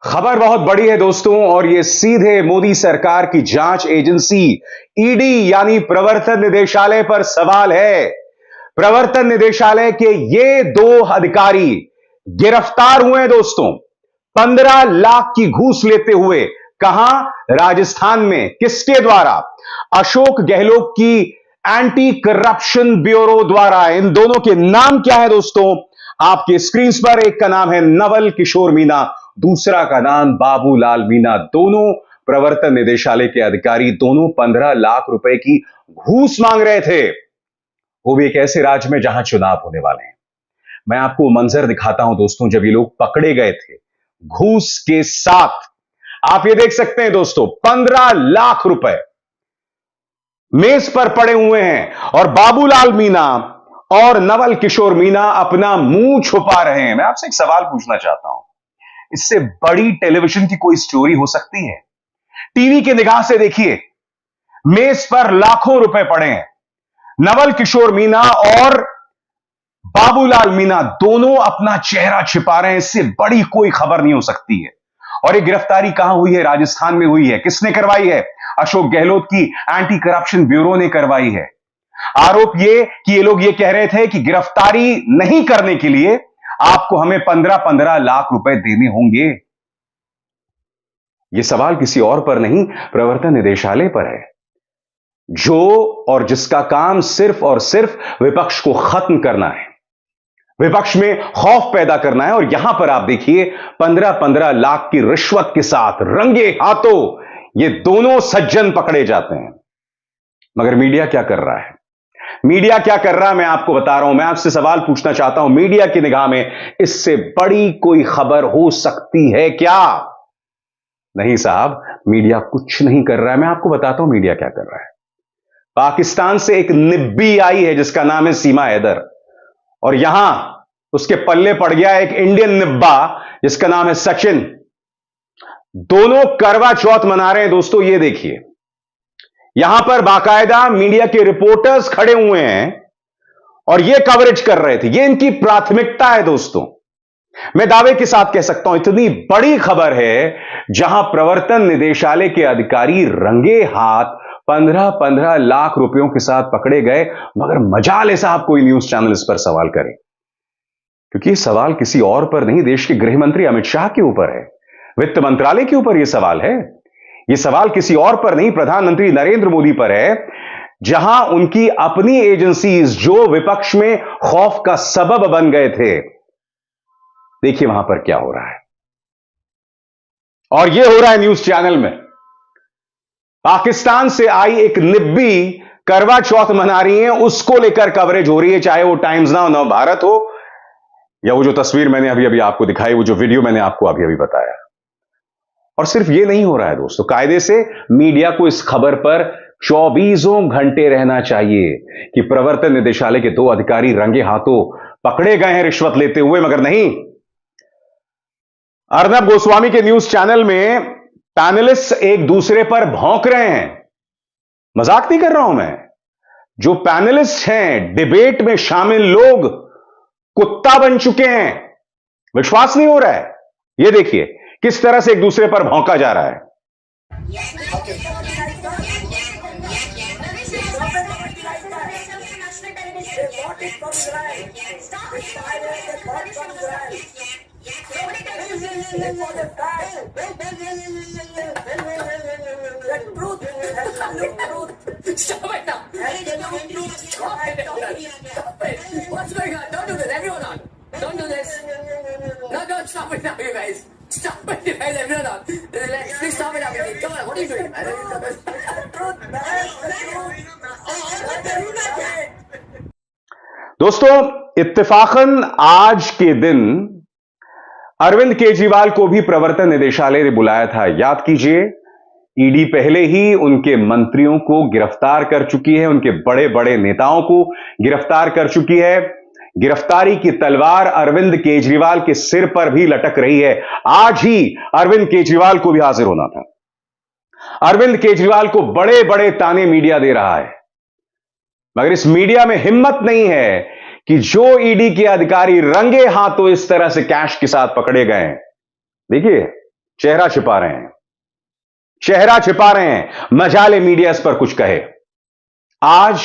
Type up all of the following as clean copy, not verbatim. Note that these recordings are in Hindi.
खबर बहुत बड़ी है दोस्तों, और ये सीधे मोदी सरकार की जांच एजेंसी ईडी यानी प्रवर्तन निदेशालय पर सवाल है। प्रवर्तन निदेशालय के ये दो अधिकारी गिरफ्तार हुए हैं दोस्तों, 15 लाख की घूस लेते हुए। कहां? राजस्थान में। किसके द्वारा? अशोक गहलोत की एंटी करप्शन ब्यूरो द्वारा। इन दोनों के नाम क्या है दोस्तों? आपके स्क्रीन पर एक का नाम है नवल किशोर मीणा, दूसरा का नाम बाबूलाल मीणा। दोनों प्रवर्तन निदेशालय के अधिकारी, दोनों 15 लाख रुपए की घूस मांग रहे थे, वो भी एक ऐसे राज्य में जहां चुनाव होने वाले हैं। मैं आपको मंजर दिखाता हूं दोस्तों, जब ये लोग पकड़े गए थे घूस के साथ। आप ये देख सकते हैं दोस्तों, 15 लाख रुपए मेज पर पड़े हुए हैं, और बाबूलाल मीणा और नवल किशोर मीणा अपना मुंह छुपा रहे हैं। मैं आपसे एक सवाल पूछना चाहता हूं, इससे बड़ी टेलीविजन की कोई स्टोरी हो सकती है? टीवी की निगाह से देखिए, मेज पर लाखों रुपए पड़े हैं। नवल किशोर मीणा और बाबूलाल मीणा दोनों अपना चेहरा छिपा रहे हैं। इससे बड़ी कोई खबर नहीं हो सकती है। और ये गिरफ्तारी कहां हुई है? राजस्थान में हुई है। किसने करवाई है? अशोक गहलोत की एंटी करप्शन ब्यूरो ने करवाई है। आरोप ये कि ये लोग ये कह रहे थे कि गिरफ्तारी नहीं करने के लिए आपको हमें 15-15 लाख रुपए देने होंगे। यह सवाल किसी और पर नहीं, प्रवर्तन निदेशालय पर है, जो और जिसका काम सिर्फ और सिर्फ विपक्ष को खत्म करना है, विपक्ष में खौफ पैदा करना है। और यहां पर आप देखिए, 15-15 लाख की रिश्वत के साथ रंगे हाथों ये दोनों सज्जन पकड़े जाते हैं। मगर मीडिया क्या कर रहा है? मीडिया क्या कर रहा है मैं आपको बता रहा हूं। मैं आपसे सवाल पूछना चाहता हूं, मीडिया की निगाह में इससे बड़ी कोई खबर हो सकती है क्या? नहीं साहब, मीडिया कुछ नहीं कर रहा है। मैं आपको बताता हूं मीडिया क्या कर रहा है। पाकिस्तान से एक निब्बी आई है जिसका नाम है सीमा हैदर, और यहां उसके पल्ले पड़ गया एक इंडियन निब्बा जिसका नाम है सचिन। दोनों करवा चौथ मना रहे हैं दोस्तों। ये देखिए, यहां पर बाकायदा मीडिया के रिपोर्टर्स खड़े हुए हैं और ये कवरेज कर रहे थे। ये इनकी प्राथमिकता है दोस्तों। मैं दावे के साथ कह सकता हूं, इतनी बड़ी खबर है जहां प्रवर्तन निदेशालय के अधिकारी रंगे हाथ 15-15 लाख रुपयों के साथ पकड़े गए। मगर मजाल है साहब कोई न्यूज चैनल इस पर सवाल करे, क्योंकि यह सवाल किसी और पर नहीं, देश के गृह मंत्री अमित शाह के ऊपर है, वित्त मंत्रालय के ऊपर यह सवाल है। यह सवाल किसी और पर नहीं, प्रधानमंत्री नरेंद्र मोदी पर है, जहां उनकी अपनी एजेंसीज जो विपक्ष में खौफ का सबब बन गए थे, देखिए वहां पर क्या हो रहा है। और यह हो रहा है न्यूज चैनल में। पाकिस्तान से आई एक निब्बी करवा चौथ मना रही है, उसको लेकर कवरेज हो रही है, चाहे वो टाइम्स नाउ, नव भारत हो, या वो जो तस्वीर मैंने अभी अभी आपको दिखाई, वो जो वीडियो मैंने आपको अभी अभी बताया। और सिर्फ ये नहीं हो रहा है दोस्तों, कायदे से मीडिया को इस खबर पर 24 घंटे रहना चाहिए कि प्रवर्तन निदेशालय के दो अधिकारी रंगे हाथों पकड़े गए हैं रिश्वत लेते हुए। मगर नहीं, अर्नब गोस्वामी के न्यूज चैनल में पैनलिस्ट एक दूसरे पर भौंक रहे हैं। मजाक नहीं कर रहा हूं मैं। जो पैनलिस्ट हैं, डिबेट में शामिल लोग कुत्ता बन चुके हैं। विश्वास नहीं हो रहा है? यह देखिए किस तरह से एक दूसरे पर भौंका जा रहा है। Stop it now! Stop it! What's going on? Don't do this, everyone on! Don't do this! No, don't stop it now, you guys! Stop it, you guys, everyone on! Relax, please stop it now, come on, what are you doing? दोस्तों, इत्तेफाकन आज के दिन अरविंद केजरीवाल को भी प्रवर्तन निदेशालय ने बुलाया था। याद कीजिए, ईडी पहले ही उनके मंत्रियों को गिरफ्तार कर चुकी है, उनके बड़े बड़े नेताओं को गिरफ्तार कर चुकी है। गिरफ्तारी की तलवार अरविंद केजरीवाल के सिर पर भी लटक रही है। आज ही अरविंद केजरीवाल को भी हाजिर होना था। अरविंद केजरीवाल को बड़े बड़े ताने मीडिया दे रहा है, मगर इस मीडिया में हिम्मत नहीं है कि जो ईडी के अधिकारी रंगे हाथों इस तरह से कैश के साथ पकड़े गए हैं, देखिए चेहरा छिपा रहे हैं, चेहरा छिपा रहे हैं, मजाले मीडिया इस पर कुछ कहे। आज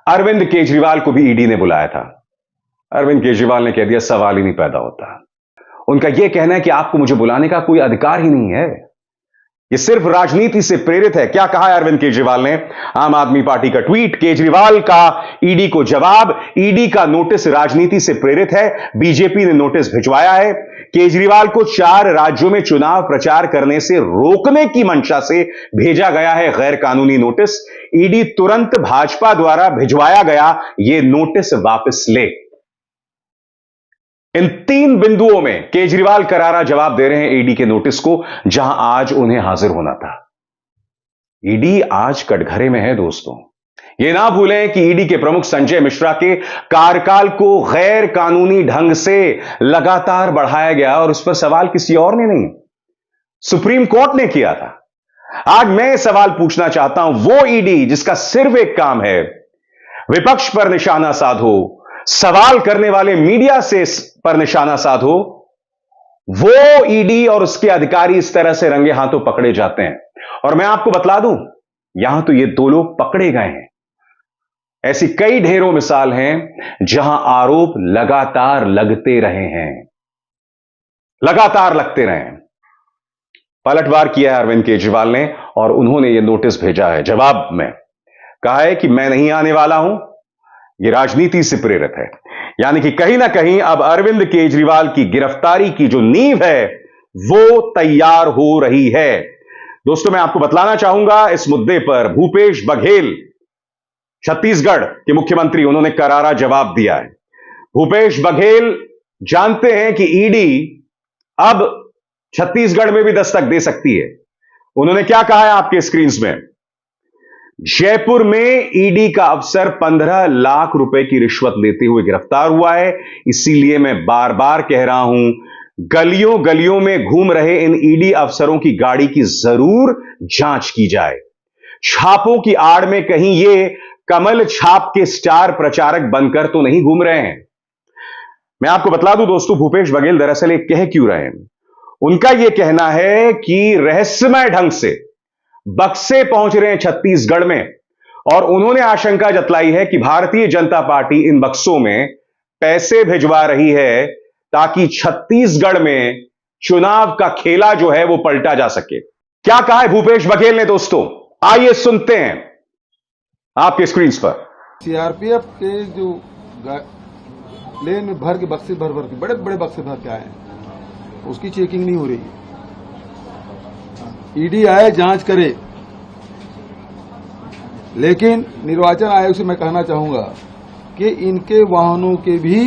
अरविंद केजरीवाल को भी ईडी ने बुलाया था। अरविंद केजरीवाल ने कह दिया सवाल ही नहीं पैदा होता। उनका यह कहना है कि आपको मुझे बुलाने का कोई अधिकार ही नहीं है, यह सिर्फ राजनीति से प्रेरित है। क्या कहा है अरविंद केजरीवाल ने? आम आदमी पार्टी का ट्वीट, केजरीवाल का ईडी को जवाब, ईडी का नोटिस राजनीति से प्रेरित है, बीजेपी ने नोटिस भिजवाया है। केजरीवाल को 4 राज्यों में चुनाव प्रचार करने से रोकने की मंशा से भेजा गया है गैर कानूनी नोटिस। ईडी तुरंत भाजपा द्वारा भिजवाया गया यह नोटिस वापस ले। इन 3 बिंदुओं में केजरीवाल करारा जवाब दे रहे हैं ईडी के नोटिस को, जहां आज उन्हें हाजिर होना था। ईडी आज कटघरे में है दोस्तों। यह ना भूलें कि ईडी के प्रमुख संजय मिश्रा के कार्यकाल को गैर कानूनी ढंग से लगातार बढ़ाया गया और उस पर सवाल किसी और ने नहीं, सुप्रीम कोर्ट ने किया था। आज मैं सवाल पूछना चाहता हूं, वो ईडी जिसका सिर्फ एक काम है विपक्ष पर निशाना साधो, सवाल करने वाले मीडिया से पर निशाना साधो, वो ईडी और उसके अधिकारी इस तरह से रंगे हाथों पकड़े जाते हैं। और मैं आपको बतला दूं, यहां तो ये 2 लोग पकड़े गए हैं। ऐसी कई ढेरों मिसाल हैं जहां आरोप लगातार लगते रहे हैं, लगातार लगते रहे हैं। पलटवार किया है अरविंद केजरीवाल ने और उन्होंने यह नोटिस भेजा है। जवाब में कहा है कि मैं नहीं आने वाला हूं, यह राजनीति से प्रेरित है। यानी कि कहीं ना कहीं अब अरविंद केजरीवाल की गिरफ्तारी की जो नींव है वो तैयार हो रही है। दोस्तों, मैं आपको बतलाना चाहूंगा इस मुद्दे पर भूपेश बघेल, छत्तीसगढ़ के मुख्यमंत्री, उन्होंने करारा जवाब दिया है। भूपेश बघेल जानते हैं कि ईडी अब छत्तीसगढ़ में भी दस्तक दे सकती है। उन्होंने क्या कहा है आपके स्क्रीन में? जयपुर में ईडी का अफसर 15 लाख रुपए की रिश्वत लेते हुए गिरफ्तार हुआ है। इसीलिए मैं बार बार कह रहा हूं, गलियों गलियों में घूम रहे इन ईडी अफसरों की गाड़ी की जरूर जांच की जाए। छापों की आड़ में कहीं ये कमल छाप के स्टार प्रचारक बनकर तो नहीं घूम रहे हैं। मैं आपको बतला दूं दोस्तों, भूपेश बघेल दरअसल ये कह क्यों रहे हैं? उनका यह कहना है कि रहस्यमय ढंग से बक्से पहुंच रहे हैं छत्तीसगढ़ में और उन्होंने आशंका जतलाई है कि भारतीय जनता पार्टी इन बक्सों में पैसे भिजवा रही है ताकि छत्तीसगढ़ में चुनाव का खेला जो है वो पलटा जा सके। क्या कहा है भूपेश बघेल ने दोस्तों? आइए सुनते हैं आपके स्क्रीन पर। सीआरपीएफ के जो प्लेन में भर के बक्से भर के बड़े बड़े बक्से भर के आए हैं, उसकी चेकिंग नहीं हो रही है। ईडी आए, जांच करे, लेकिन निर्वाचन आयोग से मैं कहना चाहूंगा कि इनके वाहनों के भी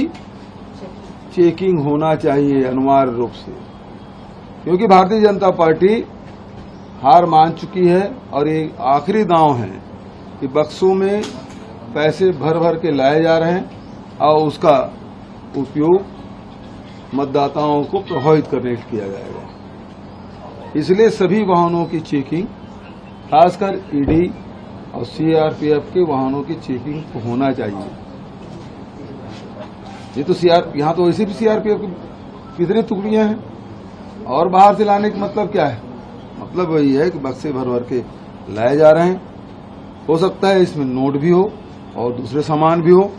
चेकिंग होना चाहिए अनिवार्य रूप से, क्योंकि भारतीय जनता पार्टी हार मान चुकी है और ये आखिरी दांव है कि बक्सों में पैसे भर भर के लाए जा रहे हैं और उसका उपयोग मतदाताओं को प्रभावित करने के लिए किया जाएगा। इसलिए सभी वाहनों की चेकिंग, खासकर ईडी और सीआरपीएफ के वाहनों की चेकिंग होना चाहिए। ये तो यहाँ तो वैसे भी सीआरपीएफ की कितनी टुकड़ियां हैं और बाहर से लाने का मतलब क्या है? मतलब वही है कि बक्से भर भर के लाए जा रहे हैं। हो सकता है इसमें नोट भी हो और दूसरे सामान भी हो,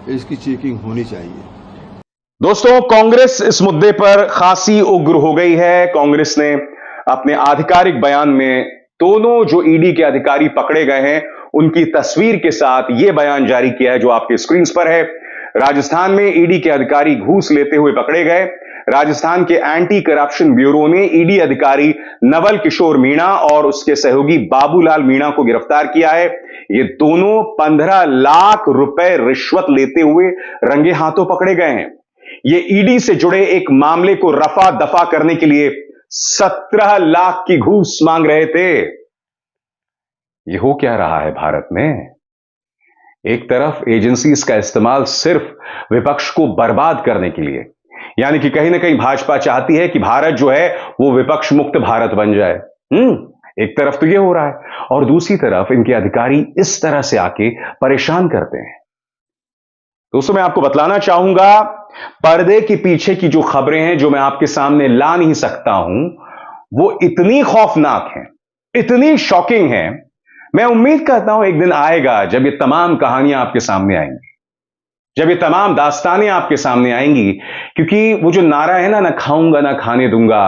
इसकी चेकिंग होनी चाहिए। दोस्तों, कांग्रेस इस मुद्दे पर खासी उग्र हो गई है। कांग्रेस ने अपने आधिकारिक बयान में दोनों जो ईडी के अधिकारी पकड़े गए हैं उनकी तस्वीर के साथ यह बयान जारी किया है जो आपके स्क्रीन पर है। राजस्थान में ईडी के अधिकारी घूस लेते हुए पकड़े गए। राजस्थान के एंटी करप्शन ब्यूरो ने ईडी अधिकारी नवल किशोर मीणा और उसके सहयोगी बाबूलाल मीणा को गिरफ्तार किया है। ये दोनों 15 लाख रुपए रिश्वत लेते हुए रंगे हाथों पकड़े गए हैं। ये ईडी से जुड़े एक मामले को रफा दफा करने के लिए 17 लाख की घूस मांग रहे थे। ये हो क्या रहा है भारत में? एक तरफ एजेंसीज का इस्तेमाल सिर्फ विपक्ष को बर्बाद करने के लिए, यानी कि कहीं ना कहीं भाजपा चाहती है कि भारत जो है वो विपक्ष मुक्त भारत बन जाए। एक तरफ तो ये हो रहा है और दूसरी तरफ इनके अधिकारी इस तरह से आके परेशान करते हैं। दोस्तों, मैं आपको बतलाना चाहूंगा, पर्दे के पीछे की जो खबरें हैं जो मैं आपके सामने ला नहीं सकता हूं, वो इतनी खौफनाक हैं, इतनी शॉकिंग हैं। मैं उम्मीद करता हूं एक दिन आएगा जब ये तमाम कहानियां आपके सामने आएंगी, जब ये तमाम दास्तानें आपके सामने आएंगी, क्योंकि वो जो नारा है ना खाऊंगा ना खाने दूंगा,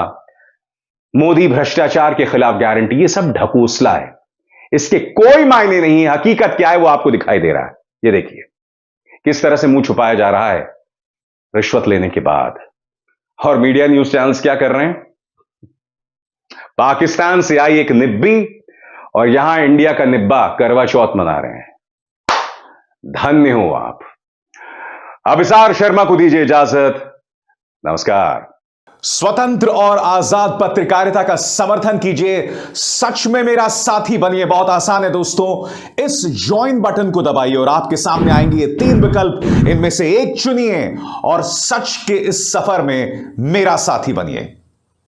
मोदी भ्रष्टाचार के खिलाफ गारंटी, ये सब ढकोसला है, इसके कोई मायने नहीं है। हकीकत क्या है वो आपको दिखाई दे रहा है। ये देखिए किस तरह से मुंह छुपाया जा रहा है रिश्वत लेने के बाद। और मीडिया न्यूज चैनल्स क्या कर रहे हैं? पाकिस्तान से आई एक निब्बी और यहां इंडिया का निब्बा करवा चौथ मना रहे हैं। धन्य हो आप। अभिसार शर्मा को दीजिए इजाजत। नमस्कार। स्वतंत्र और आजाद पत्रकारिता का समर्थन कीजिए, सच में मेरा साथी बनिए। बहुत आसान है दोस्तों, इस ज्वाइन बटन को दबाइए और आपके सामने आएंगे ये 3 विकल्प, इनमें से एक चुनिए और सच के इस सफर में मेरा साथी बनिए।